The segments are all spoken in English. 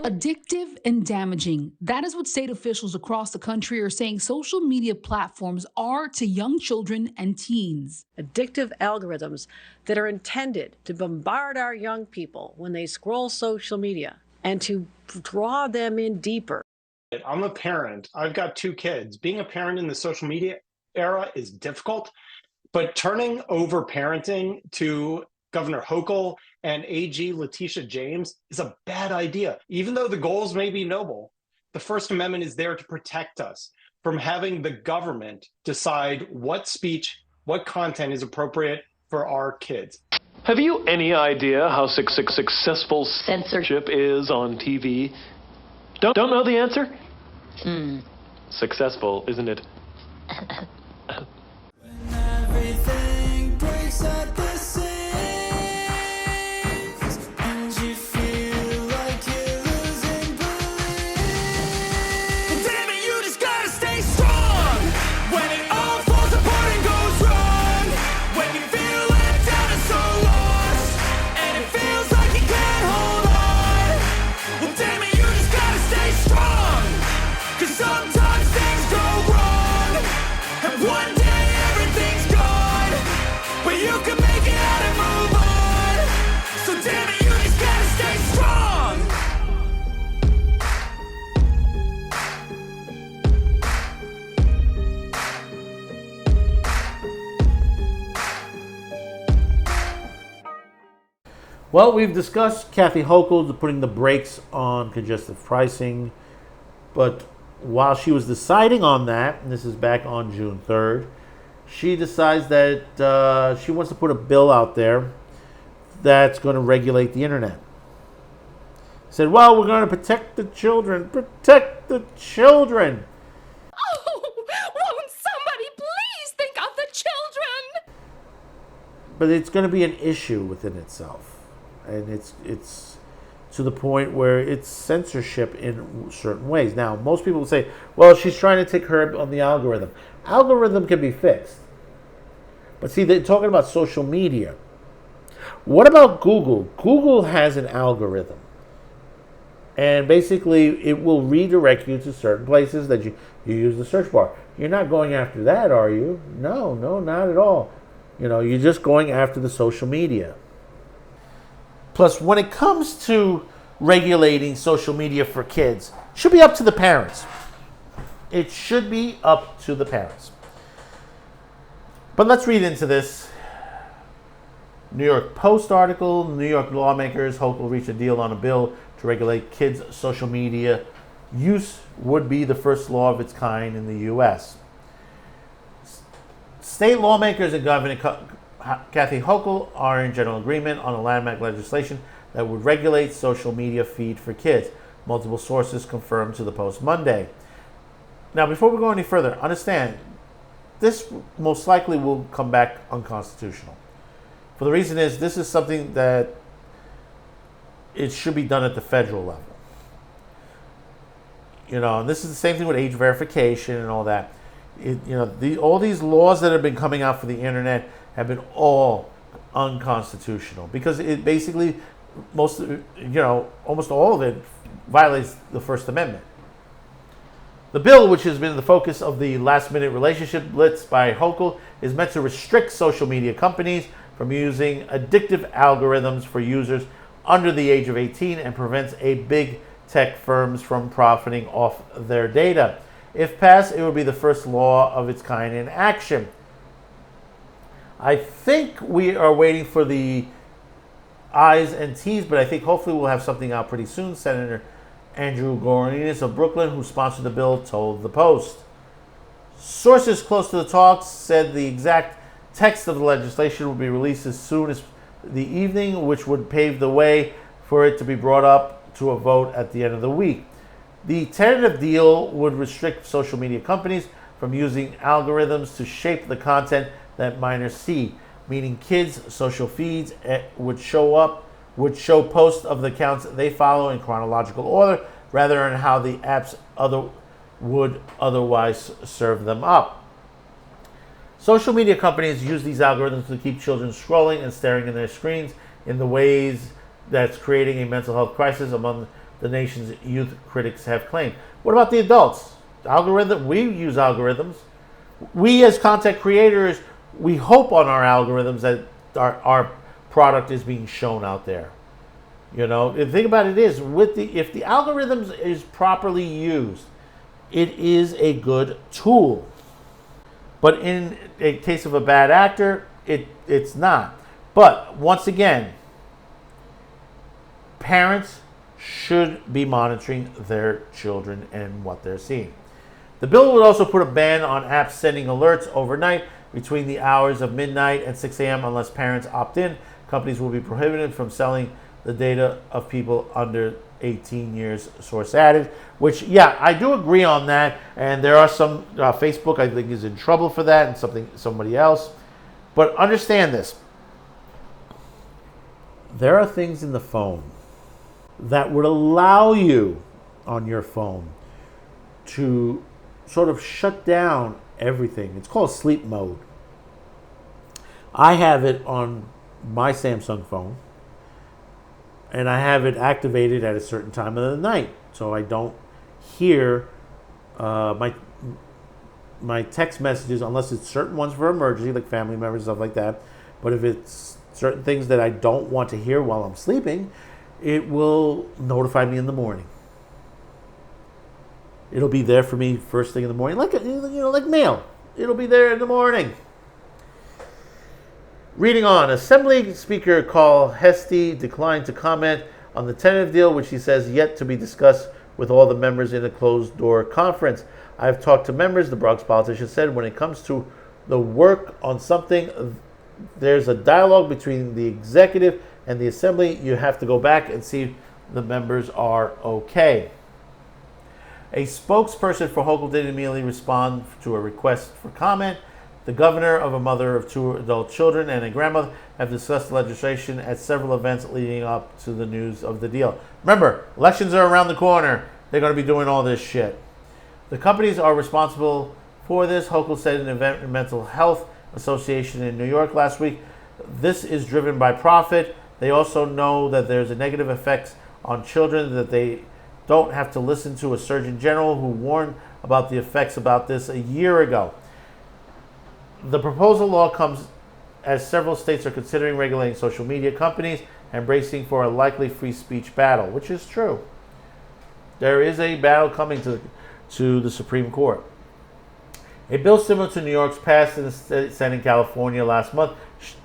Addictive and damaging. That is what state officials across the country are saying social media platforms are to young children and teens. Addictive algorithms that are intended to bombard our young people when they scroll social media and to draw them in deeper. I'm a parent. I've got two kids. Being a parent in the social media era is difficult, but turning over parenting to Governor Hochul and AG Letitia James is a bad idea. Even though the goals may be noble, the First Amendment is there to protect us from having the government decide what speech, what content is appropriate for our kids. Have you any idea how successful censorship is on TV? Don't know the answer? Successful, isn't it? Everything breaks at the seams, and you feel like you're losing belief. Well, damn it, you just gotta stay strong when it all falls apart and goes wrong. When you feel let down and so lost, and it feels like you can't hold on. Well, damn it, you just gotta stay strong, 'cause sometimes things go wrong, and one day everything's gone, but you can make it out and move on. So damn it, you just gotta stay strong. Well, we've discussed Kathy Hochul putting the brakes on congestive pricing, but while she was deciding on that, and this is back on June 3rd, she decides that she wants to put a bill out there that's going to regulate the internet. Said, well, we're going to protect the children. Protect the children. Oh, won't somebody please think of the children? But it's going to be an issue within itself. And it's to the point where it's censorship in certain ways. Now, most people will say, well, she's trying to take her on the algorithm. Algorithm can be fixed. But see, they're talking about social media. What about Google? Google has an algorithm. And basically, it will redirect you to certain places that you use the search bar. You're not going after that, are you? No, not at all. You're just going after the social media. Plus, when it comes to regulating social media for kids, it should be up to the parents. It should be up to the parents. But let's read into this. New York Post article, New York lawmakers hope will reach a deal on a bill to regulate kids' social media use would be the first law of its kind in the U.S. State lawmakers and Governor Kathy Hochul are in general agreement on a landmark legislation that would regulate social media feed for kids. Multiple sources confirmed to the Post Monday. Now, before we go any further, understand, this most likely will come back unconstitutional. For the reason is, this is something that it should be done at the federal level. And this is the same thing with age verification and all that. All these laws that have been coming out for the internet have been all unconstitutional because it basically almost all of it violates the First Amendment. The bill, which has been the focus of the last-minute relationship blitz by Hochul, is meant to restrict social media companies from using addictive algorithms for users under the age of 18 and prevents big tech firms from profiting off their data. If passed, it would be the first law of its kind in action. I think we are waiting for the I's and T's, but I think hopefully we'll have something out pretty soon. Senator Andrew Gorinis of Brooklyn, who sponsored the bill, told the Post. Sources close to the talks said the exact text of the legislation will be released as soon as the evening, which would pave the way for it to be brought up to a vote at the end of the week. The tentative deal would restrict social media companies from using algorithms to shape the content that minors see, meaning kids' social feeds would show posts of the accounts they follow in chronological order rather than how the apps would otherwise serve them up. Social media companies use these algorithms to keep children scrolling and staring at their screens in the ways that's creating a mental health crisis among the nation's youth, critics have claimed. What about the adults? We use algorithms. We as content creators, we hope on our algorithms that our product is being shown out there. You know, the thing about it is, if the algorithms is properly used, it is a good tool. But in a case of a bad actor, it's not. But once again, parents should be monitoring their children and what they're seeing. The bill would also put a ban on apps sending alerts overnight between the hours of midnight and 6 a.m. unless parents opt in. Companies will be prohibited from selling the data of people under 18 years, source added. Which, yeah, I do agree on that. And there are some, Facebook, I think, is in trouble for that, and somebody else. But understand this. There are things in the phone that would allow you on your phone to sort of shut down everything. It's called sleep mode. I have it on my Samsung phone, and I have it activated at a certain time of the night, so I don't hear my text messages unless it's certain ones for emergency, like family members, stuff like that. But if it's certain things that I don't want to hear while I'm sleeping, it will notify me in the morning. It'll be there for me first thing in the morning, like mail. It'll be there in the morning. Reading on, Assembly Speaker Carl Hesty declined to comment on the tentative deal, which he says yet to be discussed with all the members in a closed-door conference. I've talked to members, the Bronx politician said, when it comes to the work on something, there's a dialogue between the executive and the Assembly. You have to go back and see if the members are okay. A spokesperson for Hochul didn't immediately respond to a request for comment. The governor, of a mother of 2 adult children, and a grandmother have discussed the legislation at several events leading up to the news of the deal. Remember, elections are around the corner. They're going to be doing all this shit. The companies are responsible for this, Hochul said in an event in Mental Health Association in New York last week. This is driven by profit. They also know that there's a negative effects on children, that they don't have to listen to a surgeon general who warned about the effects about this a year ago. The proposal law comes as several states are considering regulating social media companies and bracing for a likely free speech battle, which is true. There is a battle coming to the Supreme Court. A bill similar to New York's passed in the Senate in California last month.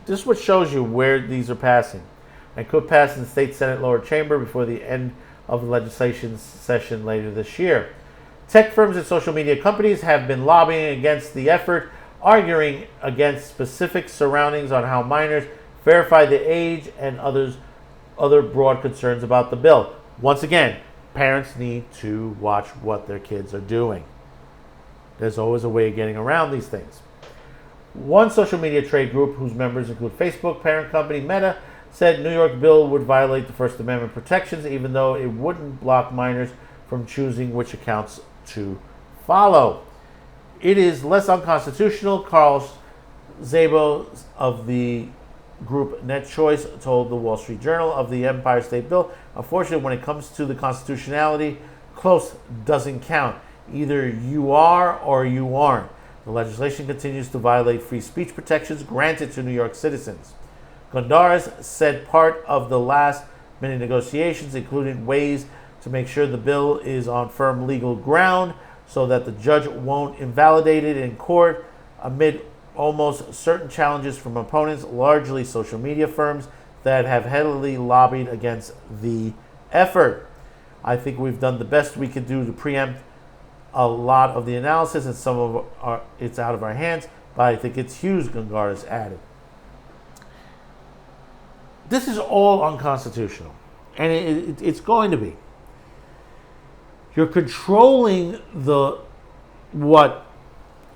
This is what shows you where these are passing, and could pass in the state Senate lower chamber before the end of the legislation session later this year. Tech firms and social media companies have been lobbying against the effort, arguing against specific surroundings on how minors verify the age and other broad concerns about the bill. Once again, parents need to watch what their kids are doing. There's always a way of getting around these things. One social media trade group, whose members include Facebook parent company Meta, said New York bill would violate the First Amendment protections, even though it wouldn't block minors from choosing which accounts to follow. It is less unconstitutional, Carl Szabo of the group Net Choice told the Wall Street Journal of the Empire State Bill. Unfortunately, when it comes to the constitutionality, close doesn't count. Either you are or you aren't. The legislation continues to violate free speech protections granted to New York citizens. Gondaris said part of the last-minute negotiations included ways to make sure the bill is on firm legal ground so that the judge won't invalidate it in court amid almost certain challenges from opponents, largely social media firms, that have heavily lobbied against the effort. I think we've done the best we could do to preempt a lot of the analysis, and some of it's out of our hands, but I think it's huge, Gondaris added. This is all unconstitutional, and it's going to be. You're controlling what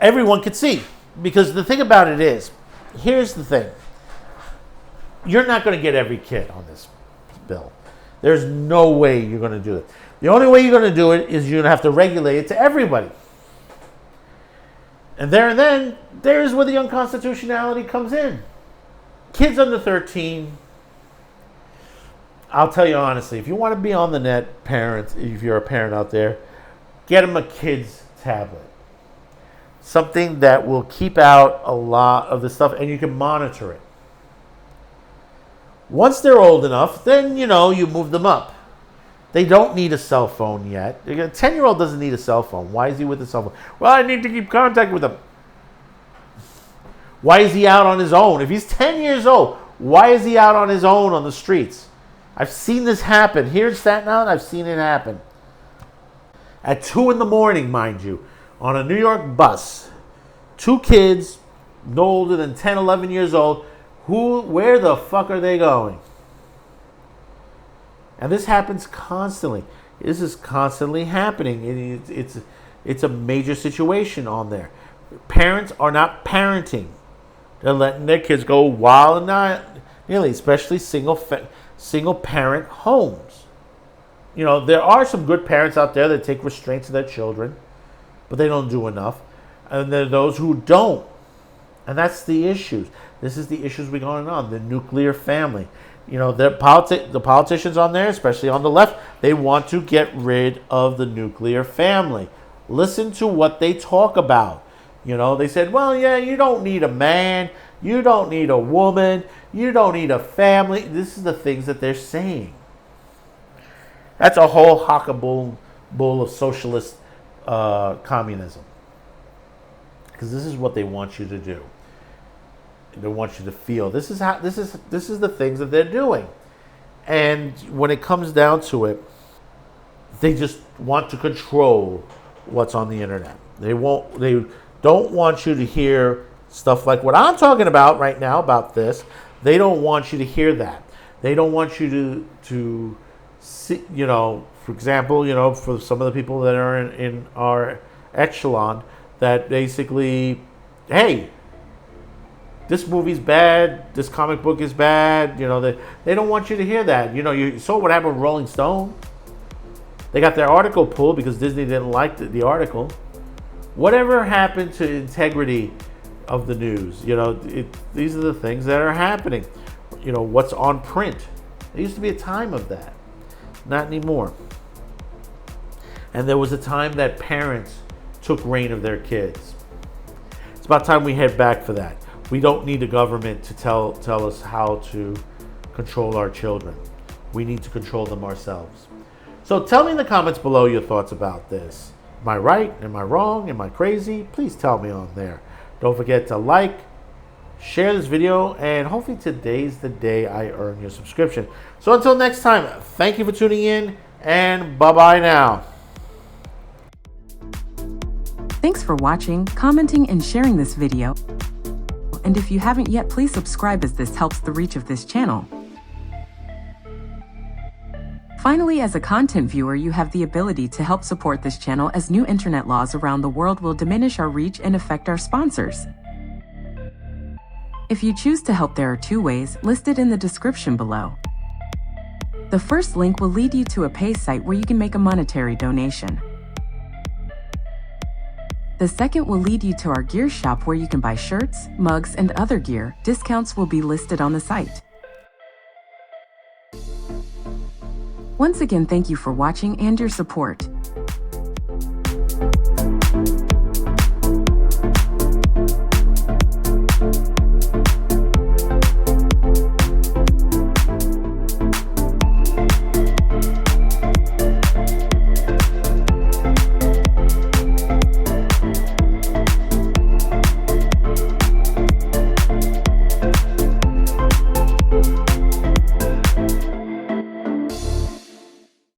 everyone could see. Because the thing about it is, here's the thing. You're not going to get every kid on this bill. There's no way you're going to do it. The only way you're going to do it is you're going to have to regulate it to everybody. And there's where the unconstitutionality comes in. Kids under 13, I'll tell you honestly, if you want to be on the net, parents, if you're a parent out there, get them a kid's tablet. Something that will keep out a lot of the stuff and you can monitor it. Once they're old enough, then, you move them up. They don't need a cell phone yet. A 10-year-old doesn't need a cell phone. Why is he with a cell phone? Well, I need to keep contact with him. Why is he out on his own? If he's 10 years old, why is he out on his own on the streets? I've seen this happen. Here in Staten Island, I've seen it happen. At 2 in the morning, mind you, on a New York bus, 2 kids, no older than 10, 11 years old, where the fuck are they going? And this happens constantly. This is constantly happening. It's a major situation on there. Parents are not parenting. They're letting their kids go wild and not nearly, especially single parent homes. There are some good parents out there that take restraint to their children, but they don't do enough. And there are those who don't. And that's the issues. This is the issues we're going on. The nuclear family. The politicians on there, especially on the left, they want to get rid of the nuclear family. Listen to what they talk about. They said, well, yeah, you don't need a man. You don't need a woman. You don't need a family. This is the things that they're saying. That's a whole hockable bull of socialist communism. Because this is what they want you to do. They want you to feel. This is the things that they're doing. And when it comes down to it, they just want to control what's on the internet. They don't want you to hear stuff like what I'm talking about right now about this. They don't want you to hear that. They don't want you to see, for example, for some of the people that are in our echelon, that basically, hey, this movie's bad, this comic book is bad, they don't want you to hear that. You saw what happened with Rolling Stone. They got their article pulled because Disney didn't like the article. Whatever happened to integrity of the news? These are the things that are happening. What's on print. There used to be a time of that. Not anymore. And there was a time that parents took reign of their kids. It's about time we head back for that. We don't need the government to tell us how to control our children. We need to control them ourselves. So tell me in the comments below your thoughts about this. Am I right? Am I wrong? Am I crazy? Please tell me on there. Don't forget to like, share this video, and hopefully today's the day I earn your subscription. So until next time, thank you for tuning in, and bye-bye now. Thanks for watching, commenting, and sharing this video. And if you haven't yet, please subscribe as this helps the reach of this channel. Finally, as a content viewer, you have the ability to help support this channel as new internet laws around the world will diminish our reach and affect our sponsors. If you choose to help, there are 2 ways listed in the description below. The first link will lead you to a pay site where you can make a monetary donation. The second will lead you to our gear shop where you can buy shirts, mugs, and other gear. Discounts will be listed on the site. Once again, thank you for watching and your support.